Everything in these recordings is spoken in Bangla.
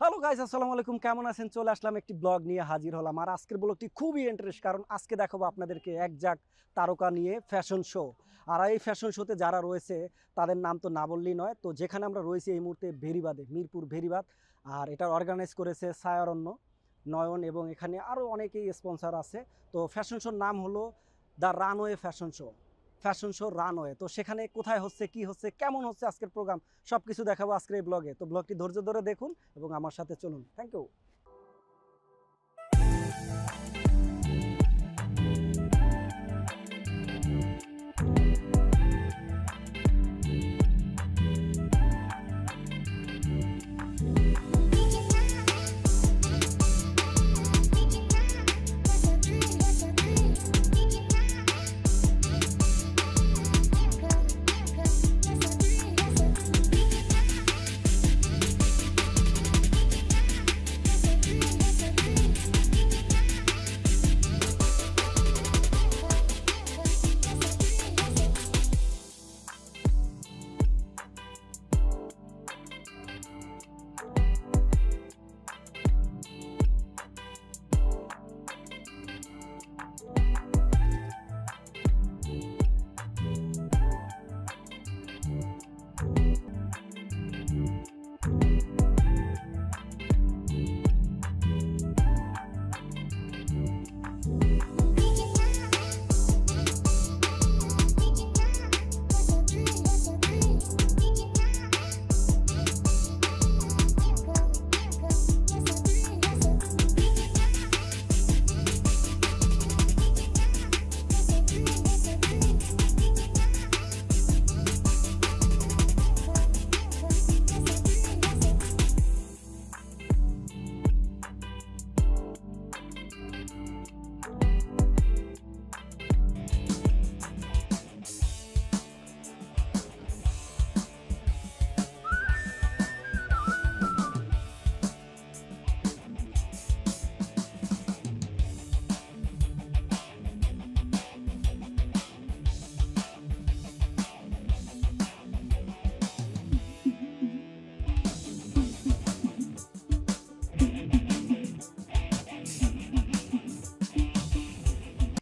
হ্যালো গাইস, আসসালামু আলাইকুম। কেমন আছেন? চলে আসলাম একটি ব্লগ নিয়ে হাজির হলাম। আর আজকের ব্লগটি খুবই ইন্টারেস্ট, কারণ আজকে দেখাবো আপনাদেরকে একঝাঁক তারকা নিয়ে ফ্যাশন শো। আর এই ফ্যাশন শোতে যারা রয়েছে তাদের নাম তো না বললেই নয়। তো যেখানে আমরা রয়েছি এই মুহূর্তে ভেরিবাদে, মিরপুর ভেরিবাদ। আর এটা অর্গানাইজ করেছে ছায়ারণ্য, নয়ন, এবং এখানে আরও অনেকেই স্পন্সর আছে। তো ফ্যাশন শোর নাম হলো the runway fashion show. Fashion show runway. তো সেখানে কোথায় হচ্ছে, কি হচ্ছে, কেমন হচ্ছে আজকের প্রোগ্রাম, সব কিছু দেখাবো আজকের এই ব্লগে। তো ব্লগটি ধৈর্য ধরে দেখুন এবং আমার সাথে চলুন। Thank you.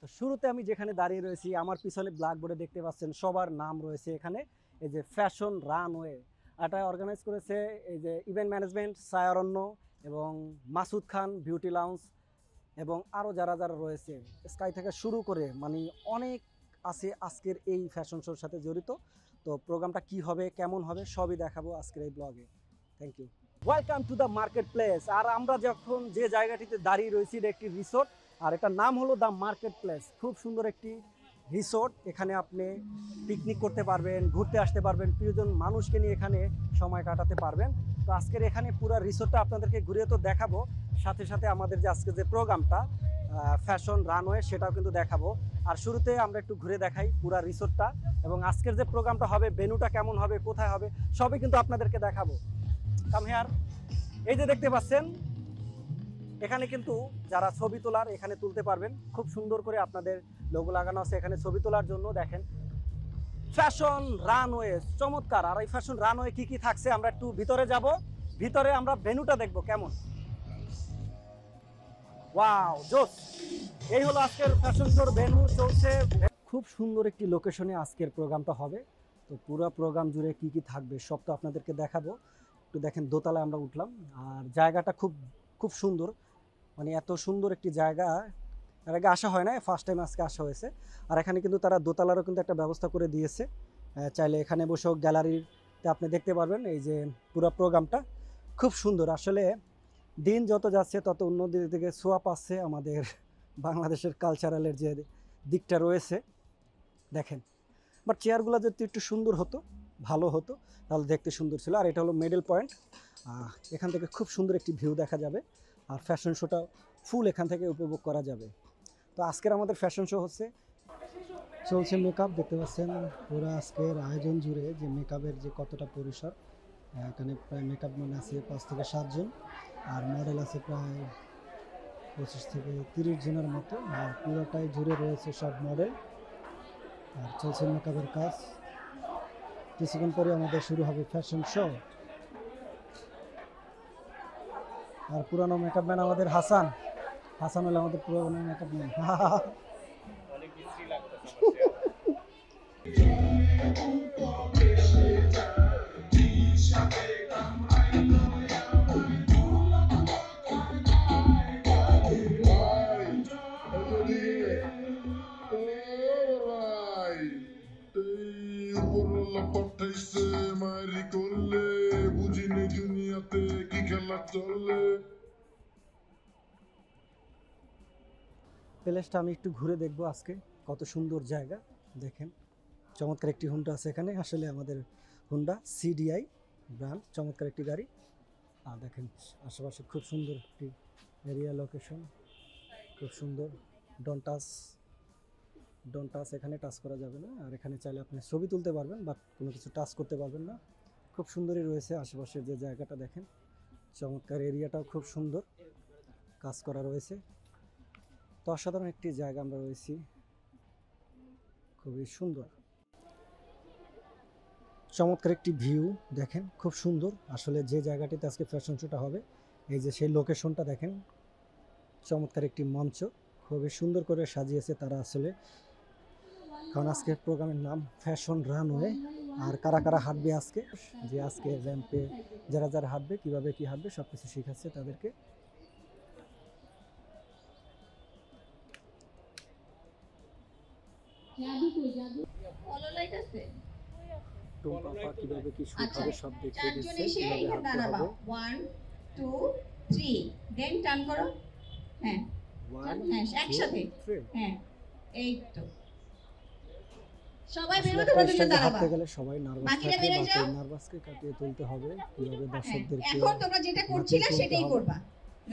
তো শুরুতে আমি যেখানে দাঁড়িয়ে রয়েছি, আমার পিছনে ব্ল্যাকবোর্ডে দেখতে পাচ্ছেন সবার নাম রয়েছে এখানে। এই যে ফ্যাশন রানওয়ে, এটা অর্গানাইজ করেছে এই যে ইভেন্ট ম্যানেজমেন্ট, ছায়ারণ্য, এবং মাসুদ খান বিউটি লাউঞ্জ, এবং আরও যারা যারা রয়েছে স্কাই থেকে শুরু করে, মানে অনেক আছে আজকের এই ফ্যাশন শোর সাথে জড়িত। তো প্রোগ্রামটা কি হবে, কেমন হবে, সবই দেখাবো আজকের এই ব্লগে। Thank you. Welcome to the market place. আর আমরা যখন যে জায়গাটিতে দাঁড়িয়ে রয়েছি, এটা একটি রিসোর্ট, আর এটার নাম হলো দ্য মার্কেট প্লেস। খুব সুন্দর একটি রিসোর্ট। এখানে আপনি পিকনিক করতে পারবেন, ঘুরতে আসতে পারবেন, প্রিয়জন মানুষকে নিয়ে এখানে সময় কাটাতে পারবেন। তো আজকের এখানে পুরো রিসোর্টটা আপনাদেরকে ঘুরিয়ে তো দেখাবো, সাথে সাথে আমাদের যে আজকে যে প্রোগ্রামটা ফ্যাশন রানওয়ে, সেটাও কিন্তু দেখাবো। আর শুরুতে আমরা একটু ঘুরে দেখাই পুরো রিসোর্টটা, এবং আজকের যে প্রোগ্রামটা হবে, ভেন্যুটা কেমন হবে, কোথায় হবে, সবই কিন্তু আপনাদেরকে দেখাবো। Come here. এই যে দেখতে পাচ্ছেন, এখানে কিন্তু যারা ছবি তোলার এখানে তুলতে পারবেন। খুব সুন্দর করে আপনাদের লোগো লাগানো আছে এখানে ছবি তোলার জন্য। দেখেন ফ্যাশন রানওয়ে, চমৎকার। আর এই ফ্যাশন রানওয়ে কি কি থাকছে, আমরা একটু ভিতরে যাব, ভিতরে আমরা ভেন্যুটা দেখবো কেমন। ওয়াও, জোস। এই হলো আজকের ফ্যাশন শোর ভেন্যু চলছে। খুব সুন্দর একটি লোকেশনে আজকের প্রোগ্রামটা হবে। তো পুরো প্রোগ্রাম জুড়ে কি কি থাকবে সব তো আপনাদেরকে দেখাবো। একটু দেখেন, দোতলায় আমরা উঠলাম, আর জায়গাটা খুব খুব সুন্দর। মানে এত সুন্দর একটি জায়গা এর আগে আসা হয় না, ফার্স্ট টাইম আজকে আসা হয়েছে। আর এখানে কিন্তু তারা দোতলারও কিন্তু একটা ব্যবস্থা করে দিয়েছে। চাইলে এখানে বসেও গ্যালারিতে আপনি দেখতে পারবেন এই যে পুরো প্রোগ্রামটা। খুব সুন্দর আসলে। দিন যত যাচ্ছে তত উন্নতির দিকে ছোঁয়া পাচ্ছে আমাদের বাংলাদেশের কালচারালের যে দিকটা রয়েছে। দেখেন, বাট চেয়ারগুলো যদি একটু সুন্দর হতো, ভালো হতো, তাহলে দেখতে সুন্দর ছিল। আর এটা হলো মিডল পয়েন্ট, এখান থেকে খুব সুন্দর একটি ভিউ দেখা যাবে, আর ফ্যাশন শোটা ফুল এখান থেকে উপভোগ করা যাবে। তো আজকের আমাদের ফ্যাশন শো হচ্ছে, চলছে মেকআপ। দেখতে পাচ্ছেন পুরো আজকের আয়োজন জুড়ে যে মেকআপের যে কতটা পরিসর। এখানে প্রায় মেকআপ ম্যান আছে 5 থেকে 7 জন, আর মডেল আছে প্রায় 25 থেকে 30 জনের মতো। আর পুরোটাই জুড়ে রয়েছে সব মডেল, আর চলছে মেকআপের কাজ। কিছুক্ষণ পরে আমাদের শুরু হবে ফ্যাশন শো। আর পুরানো মেকআপ ম্যান আমাদের হাসান। হাসান হলো আমাদের পুরানো মেকআপ ম্যান। প্লেসটা আমি একটু ঘুরে দেখবো আজকে, কত সুন্দর জায়গা দেখেন। চমৎকার একটি হুন্ডা আছে এখানে, আসলে আমাদের হুন্ডা সিডিআই ব্র্যান্ড, চমৎকার একটি গাড়ি। আর দেখেন আশেপাশে খুব সুন্দর একটি এরিয়া লোকেশন, খুব সুন্দর। ডোন্ট টাচ, এখানে টাচ করা যাবে না। আর এখানে চাইলে আপনি ছবি তুলতে পারবেন, বাট কোনো কিছু টাচ করতে পারবেন না। খুব সুন্দরই রয়েছে আশেপাশের যে জায়গাটা দেখেন, চমৎকার এরিয়াটাও খুব সুন্দর, কাজ করা রয়েছে। তো অসাধারণ একটি জায়গা আমরা রয়েছি, খুবই সুন্দর, চমৎকার একটি ভিউ দেখেন, খুব সুন্দর। আসলে যে জায়গাটিতে আজকে ফ্যাশন শোটা হবে, এই যে সেই লোকেশনটা দেখেন, চমৎকার একটি মঞ্চ, খুবই সুন্দর করে সাজিয়েছে তারা আসলে। কারণ আজকের প্রোগ্রামের নাম ফ্যাশন রানওয়ে। আর কারা কারা হাঁটবে আজকে, যে আজকে র্যাম্পে যারা যারা হাঁটবে, কীভাবে কী হাঁটবে সব কিছু শেখাচ্ছে তাদেরকে। কিভাবে কি শুট হবে সব দেখিয়ে দিচ্ছে, কিভাবে হাঁটতে হবে। 1 2 3 দেন টার্ন করো। হ্যাঁ 1 হ্যাঁ একসাথে 2 3। হ্যাঁ এই তো সবাই বের হতে প্রতিযোগিতা দাঁড়াবা। হাঁটতে গেলে সবাই নার্ভাস বাকিরা থাকে, বেরিয়ে বাকি যাও। নার্ভাসকে কাটিয়ে তুলতে হবে, কিভাবে দর্শকদেরকে। এখন তোমরা যেটা করছিলে সেটাই করবা।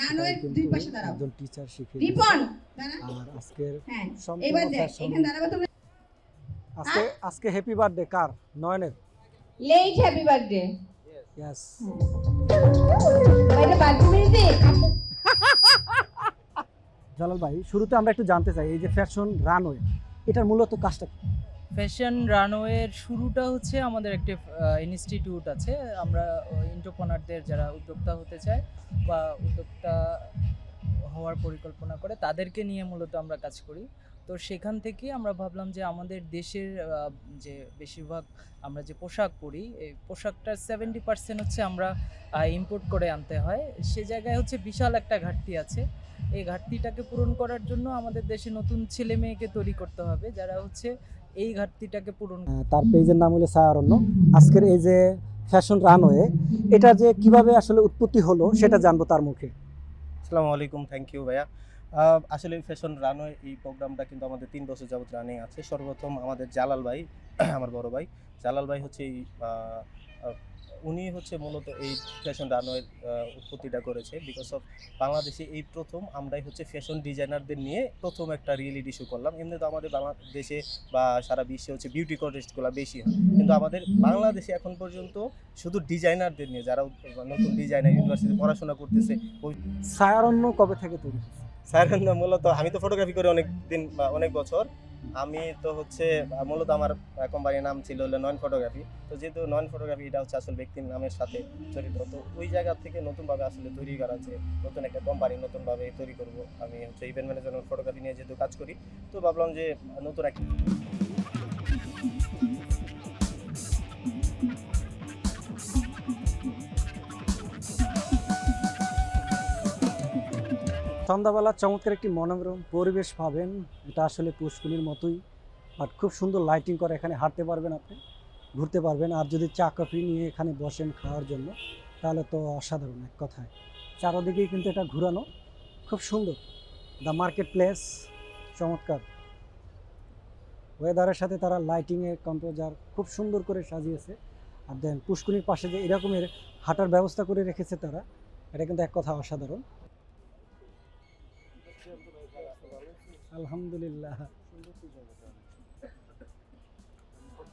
রানওয়ের দুই পাশে দাঁড়াও, একজন টিচার শিখিয়ে রিপন দিচ্ছে। আর আজকের হ্যাঁ সম্পূর্ণ এবার দেখ ফ্যাশন। এখানে দাঁড়াবা তোমরা। আজকে হ্যাপি বার্থডে কার? নয়নের। Let happy birthday. ইয়েস। এটা বার্থডে মিনিটে। জালাল ভাই, শুরুতে আমরা একটু জানতে চাই, এই যে ফ্যাশন রানওয়ে, এটার মূলত কাজটা কি? ফ্যাশন রানওয়ের শুরুটা হচ্ছে আমাদের একটি ইনস্টিটিউট আছে। আমরা এন্টারপ্রেনারদের যারা উদ্যোক্তা হতে চায় বা উদ্যোক্তা হওয়ার পরিকল্পনা করে তাদেরকে নিয়ে মূলত আমরা কাজ করি। তো সেখান থেকে আমরা ভাবলাম যে আমাদের দেশের যে বেশিরভাগ আমরা যে পোশাক পরি, এই পোশাকটার 70% হচ্ছে আমরা ইম্পোর্ট করে আনতে হয়। সে জায়গায় হচ্ছে বিশাল একটা ঘাটতি আছে। এই ঘাটতিটাকে পূরণ করার জন্য আমাদের দেশে নতুন ছেলে মেয়েকে তৈরি করতে হবে যারা হচ্ছে এই ঘাটতিটাকে পূরণ। তার পেজের নাম হলো ছায়ারণ্য। আজকের এই যে ফ্যাশন রানওয়ে, এটা যে কিভাবে আসলে উৎপত্তি হলো সেটা জানবো তার মুখে। আসসালামু আলাইকুম, থ্যাংক ইউ ভাইয়া। আসলে ফ্যাশন রানওয়ে এই প্রোগ্রামটা কিন্তু আমাদের 3 বছর যাবত রানিং আছে। সর্বপ্রথম আমাদের জালাল ভাই, আমার বড় ভাই জালাল ভাই হচ্ছে উনি হচ্ছে মূলত এই ফ্যাশন রানওয়ের উৎপত্তিটা করেছে। বিকজ অফ বাংলাদেশে এই প্রথম আমরাই হচ্ছে ফ্যাশন ডিজাইনারদের নিয়ে প্রথম একটা রিয়েলিটি শো করলাম। এমনি তো আমাদের বাংলাদেশে বা সারা বিশ্বে হচ্ছে বিউটি কন্টেস্টগুলো বেশি হয়, কিন্তু আমাদের বাংলাদেশে এখন পর্যন্ত শুধু ডিজাইনারদের নিয়ে, যারা নতুন ডিজাইনার ইউনিভার্সিটি পড়াশোনা করতেছে। ওই ছায়ারণ্য কবে থেকে তৈরি হয়েছে? ছায়ারণ্য মূলত আমি তো ফটোগ্রাফি করি অনেক দিন, অনেক বছর। আমি তো হচ্ছে মূলত আমার কোম্পানির নাম ছিল হলো নয়ন ফটোগ্রাফি। তো যেহেতু নয়ন ফটোগ্রাফি এটা হচ্ছে আসলে ব্যক্তির নামের সাথে জড়িত, তো ওই জায়গা থেকে নতুনভাবে আসলে তৈরি করা, যে নতুন একটা কোম্পানি নতুনভাবে তৈরি করব। আমি হচ্ছে ইভেন্ট ম্যানেজমেন্ট ফটোগ্রাফি নিয়ে যেহেতু কাজ করি, তো ভাবলাম যে নতুন একটা। সন্ধ্যাবেলা চমৎকার একটি মনোরম পরিবেশ পাবেন, এটা আসলে পুষ্কুনির মতোই, বাট খুব সুন্দর লাইটিং করে। এখানে হাঁটতে পারবেন, আপনি ঘুরতে পারবেন। আর যদি চা কফি নিয়ে এখানে বসেন খাওয়ার জন্য, তাহলে তো অসাধারণ এক কথায়। চারদিকেই কিন্তু এটা ঘুরানো, খুব সুন্দর। দ্য মার্কেট প্লেস চমৎকার, ওয়েদারের সাথে তারা লাইটিংয়ে কম্পোজার খুব সুন্দর করে সাজিয়েছে। আর দেন পুষ্কুনির পাশে যে এরকমের হাঁটার ব্যবস্থা করে রেখেছে তারা, এটা কিন্তু এক কথা অসাধারণ। আলহামদুলিল্লাহ,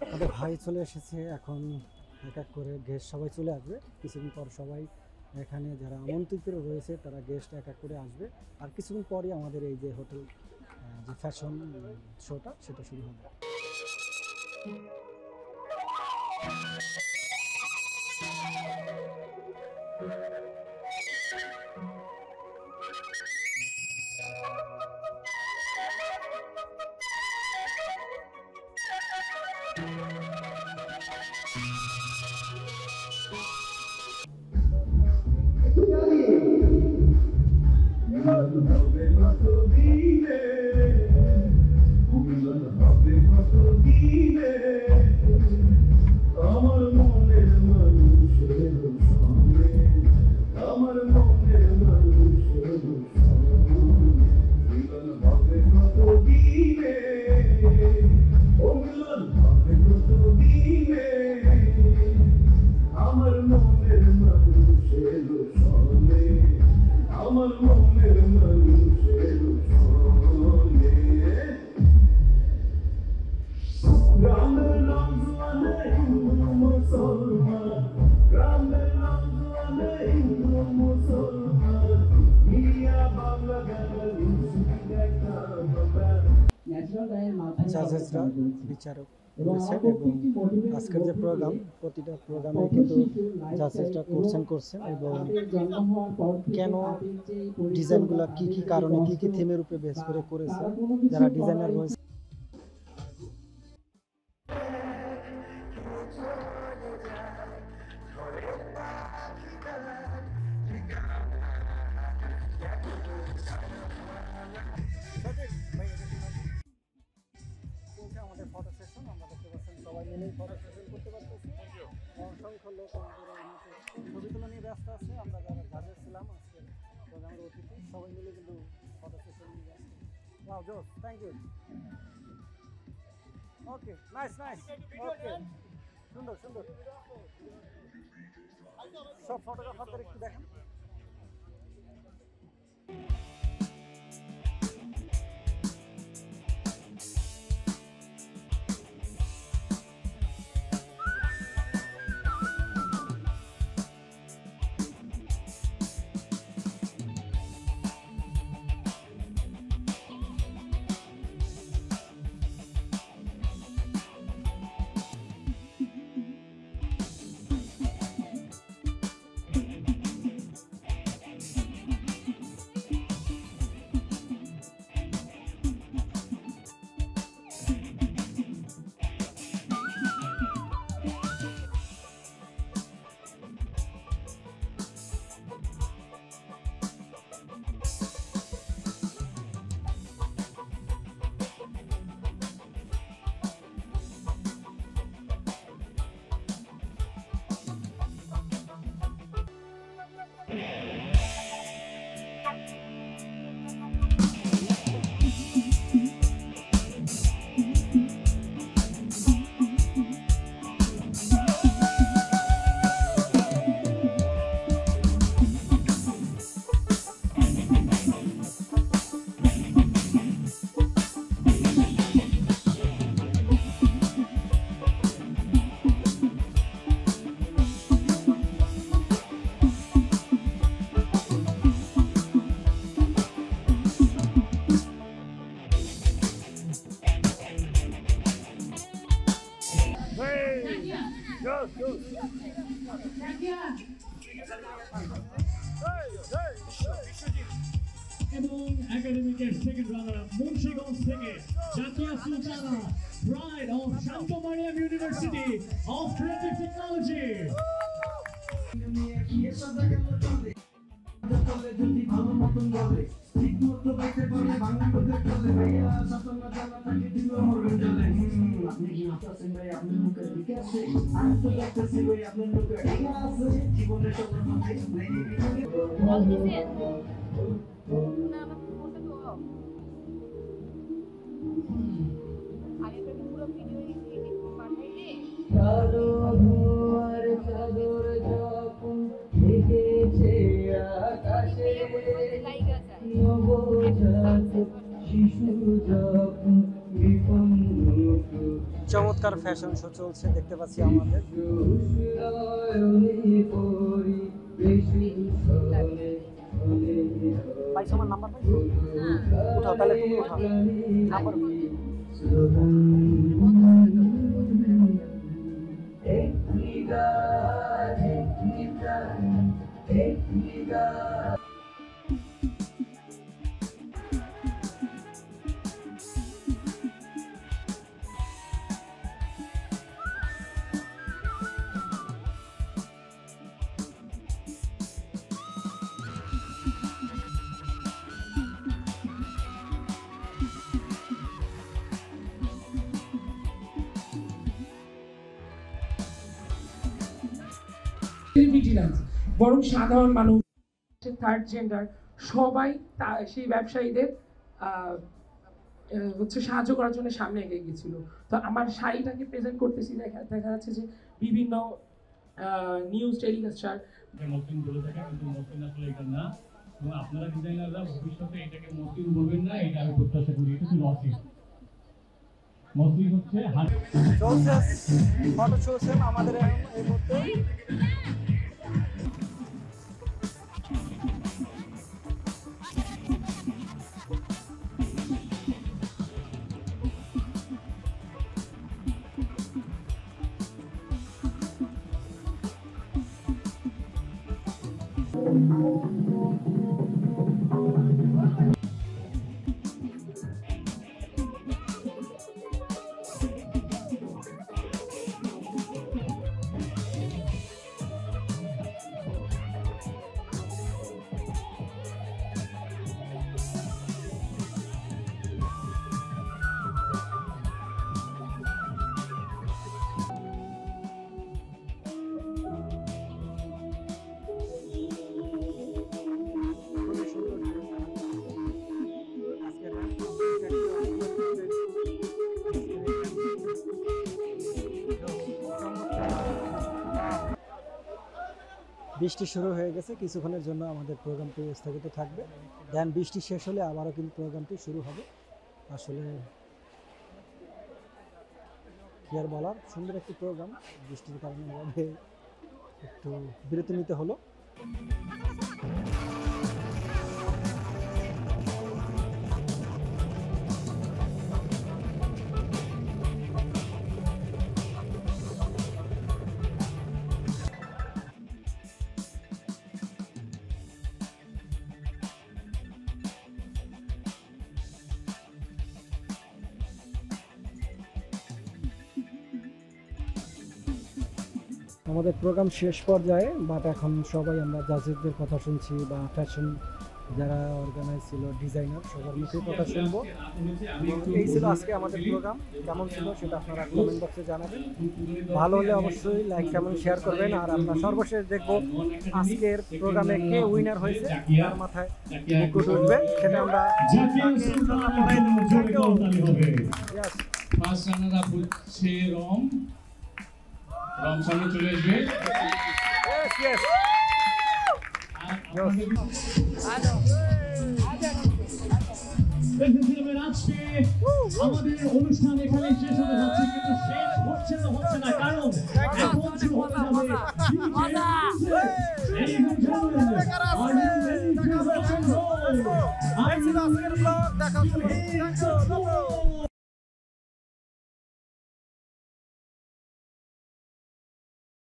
আমাদের ভাই চলে এসেছে। এখন এক এক করে গেস্ট সবাই চলে আসবে কিছুদিন পর। সবাই এখানে যারা আমন্ত্রিত রয়েছে তারা গেস্ট এক এক করে আসবে। আর কিছুদিন পরই আমাদের এই যে হোটেল যে ফ্যাশন শোটা সেটা শুরু হবে। জাজেসরা বিচারক করেছেন এবং আজকের যে প্রোগ্রাম প্রতিটা প্রোগ্রামে কিন্তু জাজেসরা করছেন এবং কেন ডিজাইনগুলো কি কি কারণে কি কি থিমের উপরে বেস করে করেছে যারা ডিজাইনার রয়েছে আমাদের ফটো সেশন আমরা দেখতে পাচ্ছেন সবাই মিলেই ফটো সেশন করতে পারতেছি অসংখ্য লোক আমাদের ছবি তোলা নিয়ে ব্যস্ত আছে আমরা যারা জাজেস ছিলাম আজকে প্রোগ্রামের অতিথি সবাই মিলে কিন্তু ফটো সেশন নিয়ে ব্যস্ত ওয়াও জোস thank you okay nice okay সুন্দর সব ফটোগ্রাফারদের একটু দেখেন এবং একাডেমিকের সেকেন্ড রানার আপ মুন্সিগঞ্জ থেকে Zakia Sultana pride of Shanto Mariam university of creative technology চমৎকার ফ্যাশন শো চলছে দেখতে পাচ্ছি আমাদের পাইছো আমার নাম্বার পাইছো উঠাও তাহলে তুমি উঠাও নাম্বার বরং সাধারণ মানুষ থার্ড জেন্ডার সবাই সেই ব্যবসায়ীদের হচ্ছে সাহায্য করার জন্য সামনে এগিয়ে গেছিল। তো আমার শাড়িটাকে প্রেজেন্ট করতেছি দেখা যাচ্ছে যে বিভিন্ন নিউজ টেলিকাস্টার মসলিন বলে থাকে কিন্তু মসলিন আসলে এটা না এবং আপনারা ডিজাইনাররা ভবিষ্যতে এটাকে মসলিন বলবেন না এটা আমি প্রত্যাশা করি এটা হচ্ছে মসলিন হচ্ছে চলছে ফটো চলছে আমাদের এই মুহূর্তে বৃষ্টি শুরু হয়ে গেছে, কিছুক্ষণের জন্য আমাদের প্রোগ্রামটি স্থগিত থাকবে। দেন বৃষ্টি শেষ হলে আবারও কিন্তু প্রোগ্রামটি শুরু হবে। আসলে কি আর বলার, সুন্দর একটি প্রোগ্রাম, বৃষ্টির কারণে এভাবে একটু বিরতি নিতে হলো। আমাদের প্রোগ্রাম শেষ পর্যায়ে, বাট এখন সবাই আমরা জাজেসদের কথা শুনছি বা ফ্যাশন যারা অর্গানাইজ ছিল, ডিজাইনার, সবার মুখে কথা শুনবো। এই ছিল আজকে আমাদের প্রোগ্রাম। কেমন ছিল সেটা আপনারা কমেন্ট বক্সে জানাবেন। ভালো হলে অবশ্যই লাইক কমেন্ট শেয়ার করবেন। আর আমরা সর্বশেষ দেখব আজকের প্রোগ্রামে কে উইনার হয়েছে, তার মাথায় মুকুট উঠবে, সেটা আমরা ফার্স্ট রানার আপ হচ্ছে রম সামনে চলে আসবে। আজকে আমাদের অনুষ্ঠান এখানে শেষ হতে যাচ্ছে, কিন্তু শেষ হচ্ছে না কারণ এখন শুরু হতে যাবে